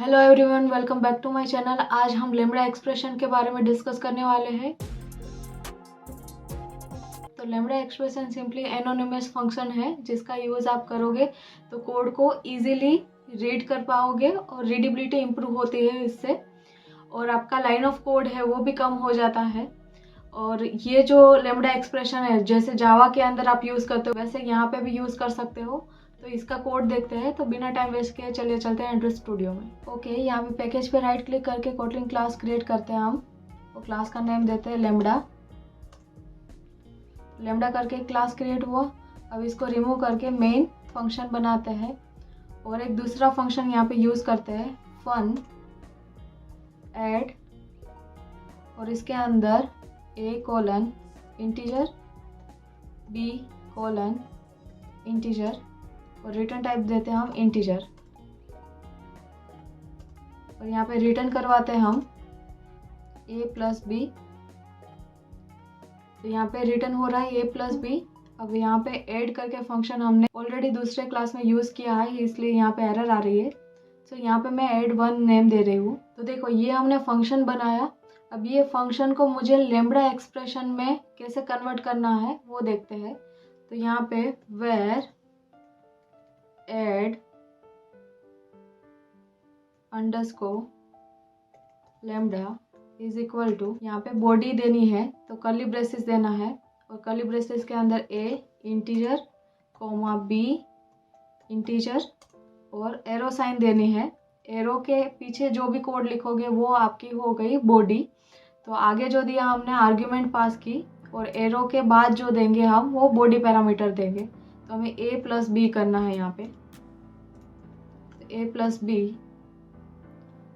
Hello everyone, welcome back to my channel. आज हम lambda expression के बारे में डिस्कस करने वाले हैं। तो lambda expression simply anonymous function है जिसका यूज़ आप करोगे तो कोड को इजीली रीड कर पाओगे और रीडेबिलिटी इम्प्रूव होती है इससे, और आपका लाइन ऑफ कोड है वो भी कम हो जाता है। और ये जो लैम्ब्डा एक्सप्रेशन है जैसे जावा के अंदर आप यूज़ करते हो वैसे यहाँ पे भी यूज़ कर सकते हो। तो इसका कोड देखते हैं। तो बिना टाइम वेस्ट किए चलिए चलते हैं एंड्रॉइड स्टूडियो में। ओके, यहाँ पे पैकेज पे राइट क्लिक करके कोटलिन क्लास क्रिएट करते हैं हम। तो क्लास का नेम देते हैं लैम्ब्डा। लैम्ब्डा करके क्लास क्रिएट हुआ। अब इसको रिमूव करके मेन फंक्शन बनाते हैं और एक दूसरा फंक्शन यहाँ पे यूज़ करते हैं फन ऐड, और इसके अंदर a colon integer, b colon integer और रिटर्न टाइप देते हैं हम इंटीजर। और यहाँ पे रिटर्न करवाते हैं हम a प्लस बी। तो यहाँ पे रिटर्न हो रहा है a प्लस बी। अब यहाँ पे ऐड करके फंक्शन हमने ऑलरेडी दूसरे क्लास में यूज़ किया है इसलिए यहाँ पे एरर आ रही है। तो यहाँ पे मैं ऐड वन नेम दे रही हूँ। तो देखो ये हमने फंक्शन बनाया। अब ये फंक्शन को मुझे लैम्ब्डा एक्सप्रेशन में कैसे कन्वर्ट करना है वो देखते हैं। तो यहाँ पे where add underscore lambda is equal to, यहाँ पे बॉडी देनी है तो कर्ली ब्रेसेस देना है, और कर्ली ब्रेसेस के अंदर a integer comma b integer और एरो साइन देनी है। एरो के पीछे जो भी कोड लिखोगे वो आपकी हो गई बॉडी। तो आगे जो दिया हमने आर्ग्यूमेंट पास की और एरो के बाद जो देंगे हम वो बॉडी पैरामीटर देंगे। तो हमें a प्लस बी करना है यहाँ पे। तो a प्लस बी।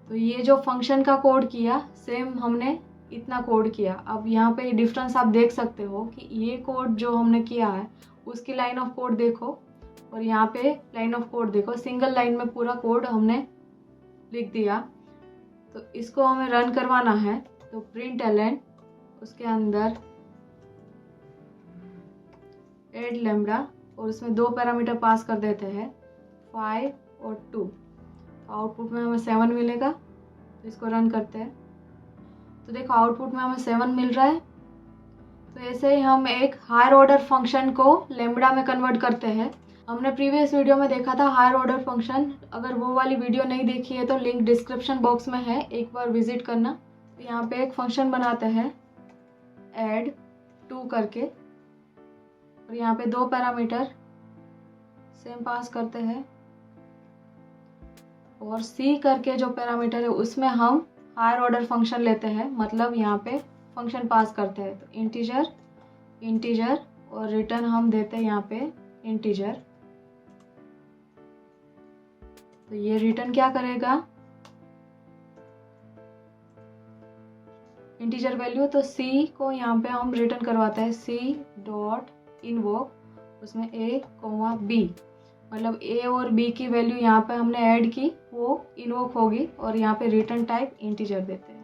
तो ये जो फंक्शन का कोड किया सेम हमने इतना कोड किया। अब यहाँ पे डिफरेंस आप देख सकते हो कि ये कोड जो हमने किया है उसकी लाइन ऑफ कोड देखो और यहाँ पे लाइन ऑफ कोड देखो, सिंगल लाइन में पूरा कोड हमने लिख दिया। तो इसको हमें रन करवाना है। तो प्रिंट एलन उसके अंदर ऐड लैम्ब्डा और उसमें दो पैरामीटर पास कर देते हैं 5 और 2। आउटपुट में हमें 7 मिलेगा। तो इसको रन करते हैं। तो देखो आउटपुट में हमें 7 मिल रहा है। तो ऐसे ही हम एक हायर ऑर्डर फंक्शन को लैम्ब्डा में कन्वर्ट करते हैं। हमने प्रीवियस वीडियो में देखा था हायर ऑर्डर फंक्शन। अगर वो वाली वीडियो नहीं देखी है तो लिंक डिस्क्रिप्शन बॉक्स में है, एक बार विजिट करना। तो यहाँ पे एक फंक्शन बनाते हैं ऐड 2 करके, और यहाँ पे दो पैरामीटर सेम पास करते हैं, और सी करके जो पैरामीटर है उसमें हम हायर ऑर्डर फंक्शन लेते हैं, मतलब यहाँ पे फंक्शन पास करते हैं। तो इंटीजर इंटीजर और रिटर्न हम देते हैं यहाँ पे इंटीजर। तो ये रिटर्न क्या करेगा, इंटीजर वैल्यू। तो सी को यहाँ पे हम रिटर्न करवाते हैं सी डॉट इनवोक, उसमें a कोमा b, मतलब a और b की वैल्यू यहाँ पे हमने ऐड की वो इनवोक होगी, और यहाँ पे रिटर्न टाइप इंटीजर देते हैं।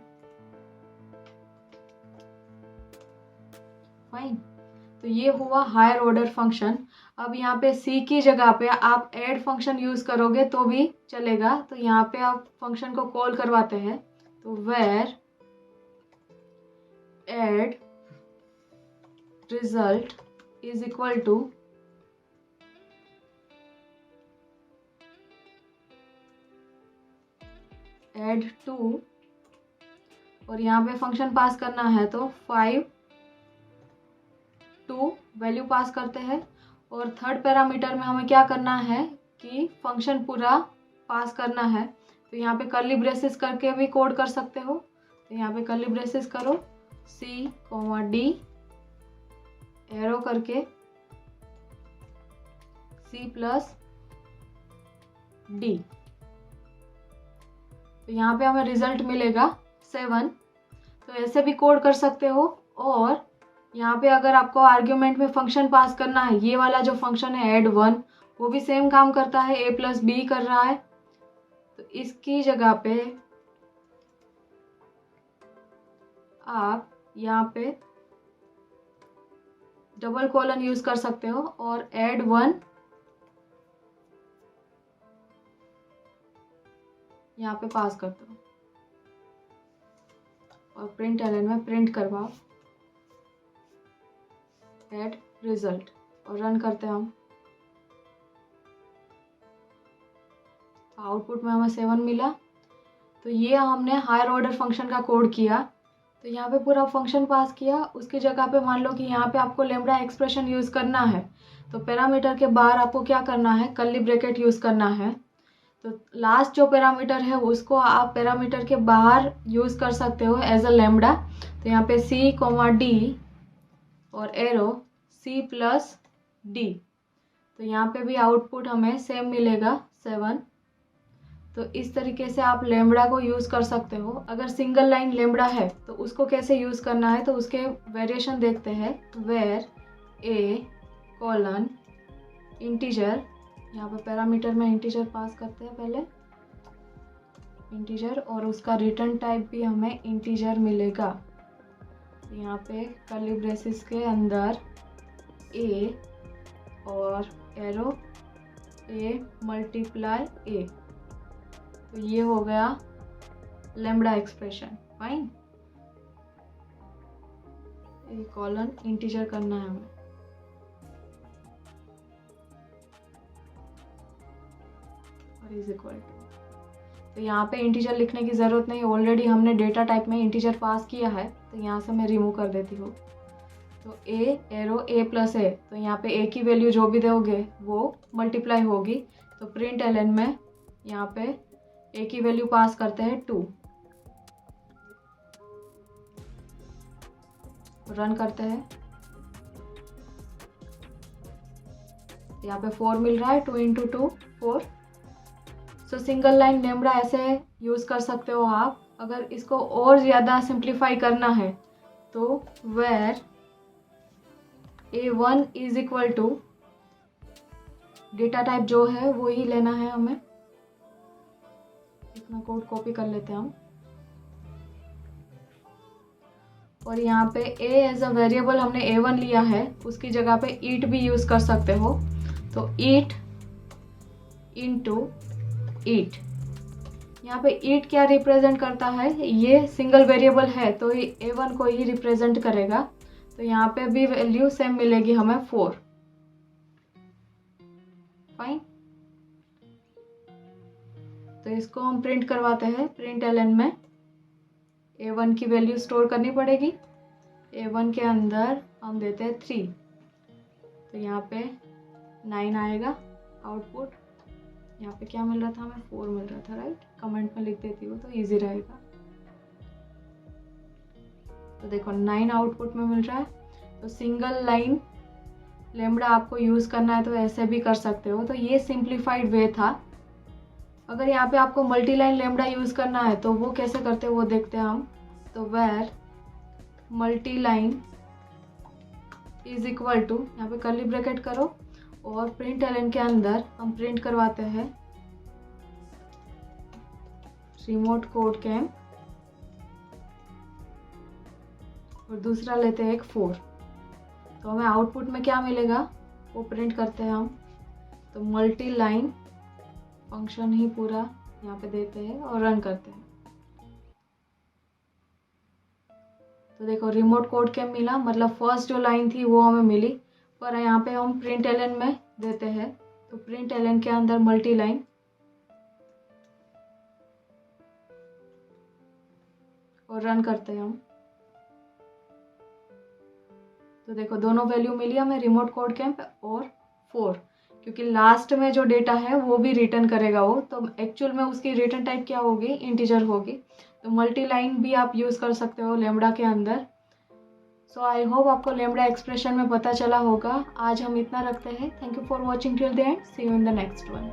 फाइन। तो ये हुआ हायर ऑर्डर फंक्शन। अब यहाँ पे सी की जगह पे आप ऐड फंक्शन यूज करोगे तो भी चलेगा। तो यहाँ पे आप फंक्शन को कॉल करवाते हैं। तो where add result is equal to add 2, और यहाँ पे फंक्शन पास करना है तो 5 2 वैल्यू पास करते हैं। और थर्ड पैरामीटर में हमें क्या करना है कि फंक्शन पूरा पास करना है। तो यहाँ पे कर्ली ब्रेसेस करके भी कोड कर सकते हो। तो यहाँ पे कर्ली ब्रेसेस करो सी कोमा डी एरो करके सी प्लस डी। तो यहाँ पे हमें रिजल्ट मिलेगा 7। तो ऐसे भी कोड कर सकते हो। और यहाँ पे अगर आपको आर्ग्यूमेंट में फंक्शन पास करना है, ये वाला जो फंक्शन है ऐड वन वो भी सेम काम करता है, a प्लस बी कर रहा है। तो इसकी जगह पे आप यहाँ पे डबल कोलन यूज कर सकते हो और ऐड वन यहाँ पे पास कर दो और प्रिंट एलन में प्रिंट करवाओ एड रिजल्ट और रन करते हैं हम। आउटपुट में हमें 7 मिला। तो ये हमने हायर ऑर्डर फंक्शन का कोड किया। तो यहाँ पे पूरा फंक्शन पास किया, उसकी जगह पे मान लो कि यहाँ पे आपको लैम्ब्डा एक्सप्रेशन यूज़ करना है, तो पैरामीटर के बाहर आपको क्या करना है, कर्ली ब्रैकेट यूज़ करना है। तो लास्ट जो पैरामीटर है उसको आप पैरामीटर के बाहर यूज़ कर सकते हो एज अ लैम्ब्डा। तो यहाँ पे C, D और एरो C+D। तो यहाँ पे भी आउटपुट हमें सेम मिलेगा 7। तो इस तरीके से आप लैम्ब्डा को यूज़ कर सकते हो। अगर सिंगल लाइन लैम्ब्डा है तो उसको कैसे यूज़ करना है, तो उसके वेरिएशन देखते हैं। वेर ए कॉलन इंटीजर, यहाँ पे पैरामीटर में इंटीजर पास करते हैं पहले, इंटीजर, और उसका रिटर्न टाइप भी हमें इंटीजर मिलेगा। यहाँ पे कर्ली ब्रेसेस के अंदर ए और एरो ए मल्टीप्लाई ए। तो ये हो गया लैम्ब्डा एक्सप्रेशन। फाइन, ए कॉलन इंटीजर करना है हमें। और इज इक्वल टू, तो यहाँ पे इंटीजर लिखने की ज़रूरत नहीं, ऑलरेडी हमने डेटा टाइप में इंटीजर पास किया है। तो यहाँ से मैं रिमूव कर देती हूँ। तो ए एरो ए प्लस ए, तो यहाँ पे ए की वैल्यू जो भी दोगे वो मल्टीप्लाई होगी। तो प्रिंट एलन में यहाँ पे ए की वैल्यू पास करते हैं 2, रन करते हैं। यहाँ पे 4 मिल रहा है, 2 × 2 4। सो सिंगल लाइन लैम्ब्डा ऐसे यूज़ कर सकते हो आप। अगर इसको और ज़्यादा सिंप्लीफाई करना है तो where A1 is equal to, data type जो है वो ही लेना है हमें। इतना कोड कॉपी कर लेते हैं हम। और यहाँ पे a एज अ वेरिएबल हमने A1 लिया है, उसकी जगह पे ईट भी यूज़ कर सकते हो। तो ईट इंटू ईट, यहाँ पे ईट क्या रिप्रेजेंट करता है, ये सिंगल वेरिएबल है तो ये A1 को ही रिप्रेजेंट करेगा। तो यहाँ पे भी वैल्यू सेम मिलेगी हमें 4। फाइन, तो इसको हम प्रिंट करवाते हैं। प्रिंट एलन में A1 की वैल्यू स्टोर करनी पड़ेगी। A1 के अंदर हम देते हैं 3, तो यहाँ पे 9 आएगा आउटपुट। यहाँ पे क्या मिल रहा था हमें, 4 मिल रहा था, राइट। कमेंट में लिख देती हूँ तो इजी रहेगा। तो देखो 9 आउटपुट में मिल रहा है। तो सिंगल लाइन लैम्ब्डा आपको यूज़ करना है तो ऐसे भी कर सकते हो। तो ये सिंप्लीफाइड वे था। अगर यहाँ पे आपको मल्टी लाइन लैम्ब्डा यूज़ करना है तो वो कैसे करते हैं वो देखते हैं हम। तो where multi line is equal to, यहाँ पे कर्ली ब्रैकेट करो और प्रिंट एलन के अंदर हम प्रिंट करवाते हैं रिमोट कोड कैम, और दूसरा लेते हैं एक 4। तो हमें आउटपुट में क्या मिलेगा वो प्रिंट करते हैं हम। तो मल्टी लाइन फंक्शन ही पूरा यहाँ पे देते हैं और रन करते हैं। तो देखो रिमोट कोड कैम मिला, मतलब फर्स्ट जो लाइन थी वो हमें मिली, पर यहाँ पे हम प्रिंट एलन में देते हैं। तो प्रिंट एलन के अंदर मल्टी लाइन और रन करते हैं हम। तो देखो दोनों वैल्यू मिली हमें, रिमोट कोड कैम्प और 4, क्योंकि लास्ट में जो डेटा है वो भी रिटर्न करेगा वो। तो एक्चुअल में उसकी रिटर्न टाइप क्या होगी, इंटीजर होगी। तो मल्टी लाइन भी आप यूज़ कर सकते हो लैम्ब्डा के अंदर। सो आई होप आपको लैम्ब्डा एक्सप्रेशन में पता चला होगा। आज हम इतना रखते हैं। Thank you for watching till the end. See you in the next one.